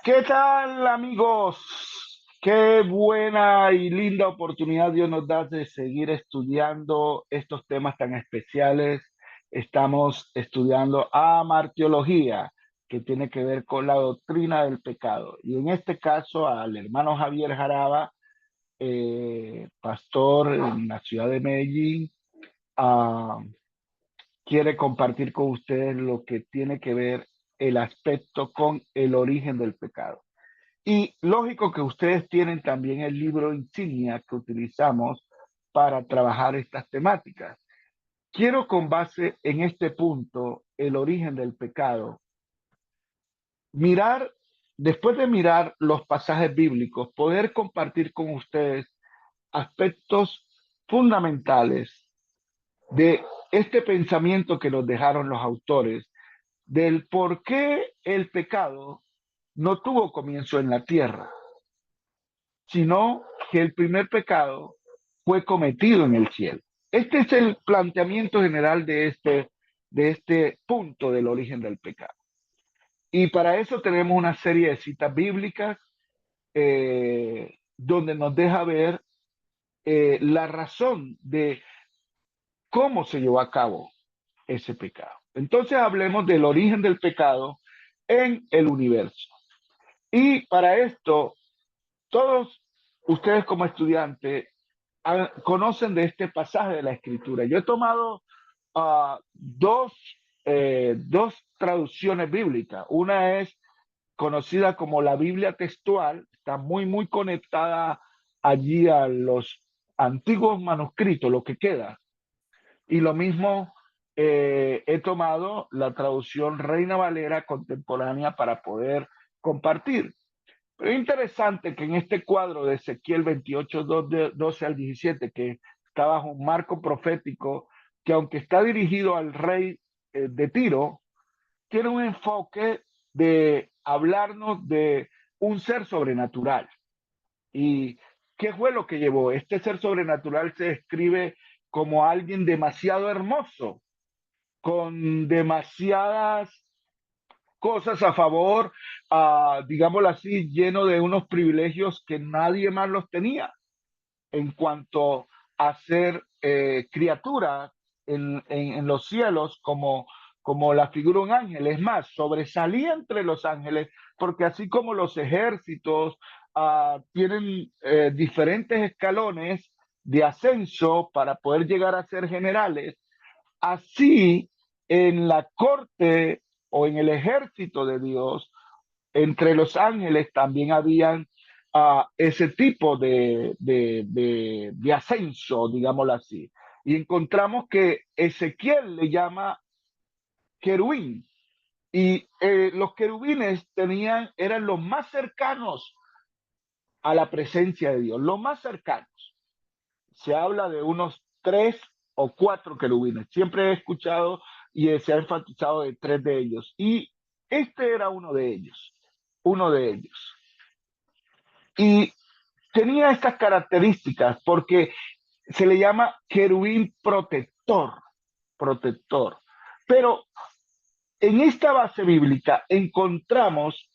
¿Qué tal, amigos? Qué buena y linda oportunidad Dios nos da de seguir estudiando estos temas tan especiales. Estamos estudiando amartiología, que tiene que ver con la doctrina del pecado. Y en este caso, al hermano Javier Jaraba, pastor en la ciudad de Medellín, ah, quiere compartir con ustedes lo que tiene que ver el aspecto con el origen del pecado. Y lógico que ustedes tienen también el libro insignia que utilizamos para trabajar estas temáticas. Quiero con base en este punto, el origen del pecado, mirar, después de mirar los pasajes bíblicos, poder compartir con ustedes aspectos fundamentales de este pensamiento que nos dejaron los autores, del por qué el pecado no tuvo comienzo en la tierra, sino que el primer pecado fue cometido en el cielo. Este es el planteamiento general de este punto del origen del pecado. Y para eso tenemos una serie de citas bíblicas donde nos deja ver la razón de cómo se llevó a cabo ese pecado. Entonces hablemos del origen del pecado en el universo. Y para esto, todos ustedes como estudiantes conocen de este pasaje de la escritura. Yo he tomado dos traducciones bíblicas. Una es conocida como la Biblia textual, está muy conectada allí a los antiguos manuscritos, lo que queda. Y lo mismo he tomado la traducción Reina Valera contemporánea para poder compartir. Pero es interesante que en este cuadro de Ezequiel 28, 12 al 17, que está bajo un marco profético, que aunque está dirigido al rey de Tiro, tiene un enfoque de hablarnos de un ser sobrenatural. ¿Y qué fue lo que llevó? Este ser sobrenatural se describe como alguien demasiado hermoso, con demasiadas cosas a favor, digámoslo así, lleno de unos privilegios que nadie más los tenía en cuanto a ser criatura en los cielos como la figura de un ángel. Es más, sobresalía entre los ángeles porque así como los ejércitos tienen diferentes escalones de ascenso para poder llegar a ser generales, así en la corte o en el ejército de Dios, entre los ángeles también habían ese tipo de ascenso, digámoslo así. Y encontramos que Ezequiel le llama querubín. Y los querubines eran los más cercanos a la presencia de Dios, los más cercanos. Se habla de unos 3 o 4 querubines. Siempre he escuchado y se ha enfatizado de 3 de ellos. Y este era uno de ellos. Y tenía estas características porque se le llama querubín protector, protector. Pero en esta base bíblica encontramos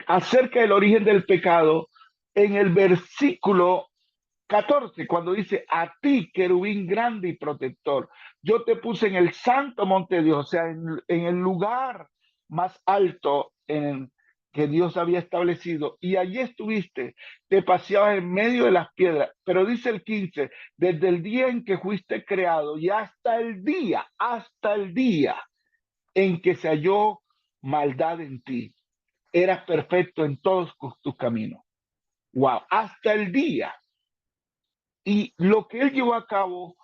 acerca del origen del pecado en el versículo 14, cuando dice, a ti, querubín grande y protector, yo te puse en el santo monte de Dios, o sea, en el lugar más alto que Dios había establecido, y allí estuviste, te paseabas en medio de las piedras, pero dice el 15, desde el día en que fuiste creado y hasta el día en que se halló maldad en ti, eras perfecto en todos tus caminos. Wow, hasta el día. Y lo que él llevó a cabo,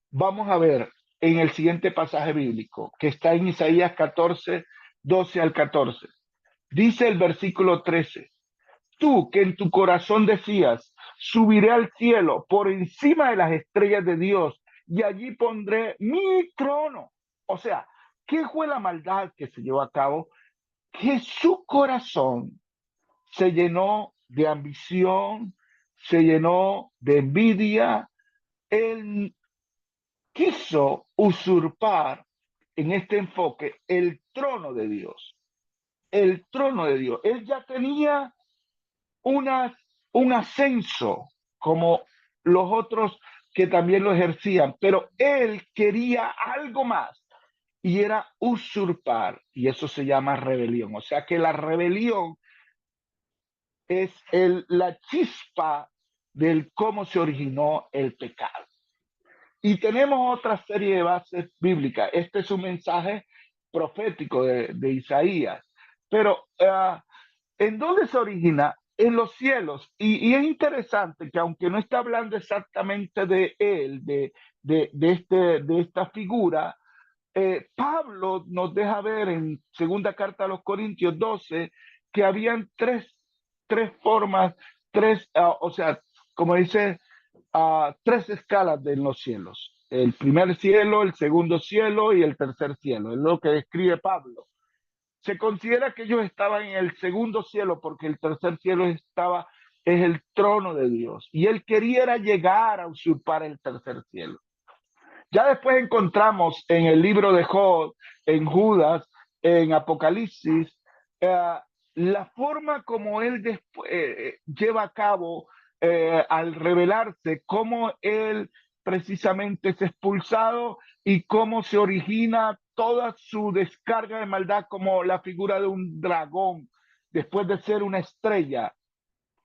vamos a ver en el siguiente pasaje bíblico, que está en Isaías 14, 12 al 14. Dice el versículo 13, tú que en tu corazón decías, subiré al cielo por encima de las estrellas de Dios y allí pondré mi trono. O sea, ¿qué fue la maldad que se llevó a cabo? Que su corazón se llenó de ambición, se llenó de envidia. Él quiso usurpar en este enfoque el trono de Dios. el trono de Dios. Él ya tenía una, un ascenso como los otros que también lo ejercían, pero él quería algo más y era usurpar, y eso se llama rebelión. O sea que la rebelión es la chispa del cómo se originó el pecado. Y tenemos otra serie de bases bíblicas. Este es un mensaje profético de Isaías. Pero, ¿en dónde se origina? En los cielos. Y es interesante que aunque no está hablando exactamente de él, de esta figura, Pablo nos deja ver en segunda carta a los Corintios 12 que habían tres formas, o sea, como dice, tres escalas de los cielos. El primer cielo, el segundo cielo y el tercer cielo. Es lo que describe Pablo. Se considera que ellos estaban en el segundo cielo porque el tercer cielo es el trono de Dios. Y él quería llegar a usurpar el tercer cielo. Ya después encontramos en el libro de Job, en Judas, en Apocalipsis, eh, la forma como él lleva a cabo al revelarse, cómo él precisamente es expulsado y cómo se origina toda su descarga de maldad como la figura de un dragón, después de ser una estrella,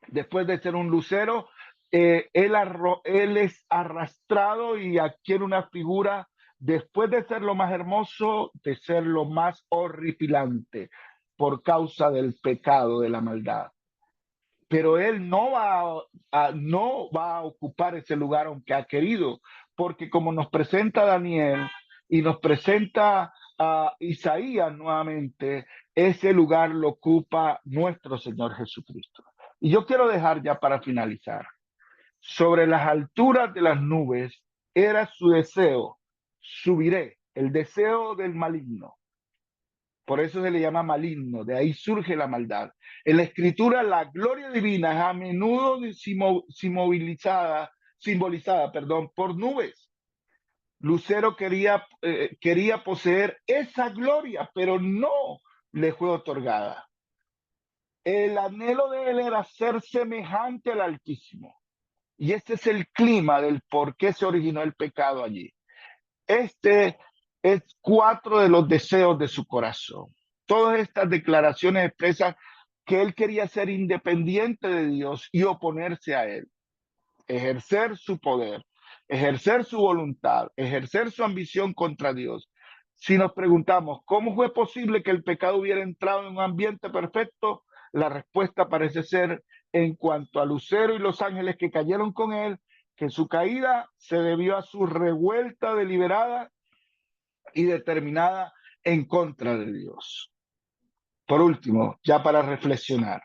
después de ser un lucero, él es arrastrado y adquiere una figura, después de ser lo más hermoso, de ser lo más horripilante por causa del pecado, de la maldad. Pero él no va a ocupar ese lugar aunque ha querido, porque como nos presenta Daniel y nos presenta a Isaías nuevamente, ese lugar lo ocupa nuestro Señor Jesucristo. Y yo quiero dejar ya para finalizar, sobre las alturas de las nubes era su deseo, subiré, el deseo del maligno. Por eso se le llama maligno, de ahí surge la maldad. En la escritura, la gloria divina es a menudo simbolizada, por nubes. Lucero quería poseer esa gloria, pero no le fue otorgada. El anhelo de él era ser semejante al Altísimo. Y este es el clima del por qué se originó el pecado allí. Este es cuatro de los deseos de su corazón. Todas estas declaraciones expresan que él quería ser independiente de Dios y oponerse a él, ejercer su poder, ejercer su voluntad, ejercer su ambición contra Dios. Si nos preguntamos cómo fue posible que el pecado hubiera entrado en un ambiente perfecto, la respuesta parece ser en cuanto a Lucero y los ángeles que cayeron con él, que su caída se debió a su revuelta deliberada y determinada en contra de Dios. Por último, ya para reflexionar,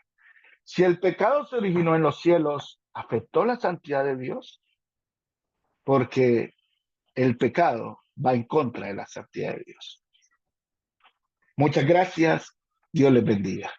si el pecado se originó en los cielos, ¿afectó la santidad de Dios? Porque el pecado va en contra de la santidad de Dios. Muchas gracias. Dios les bendiga.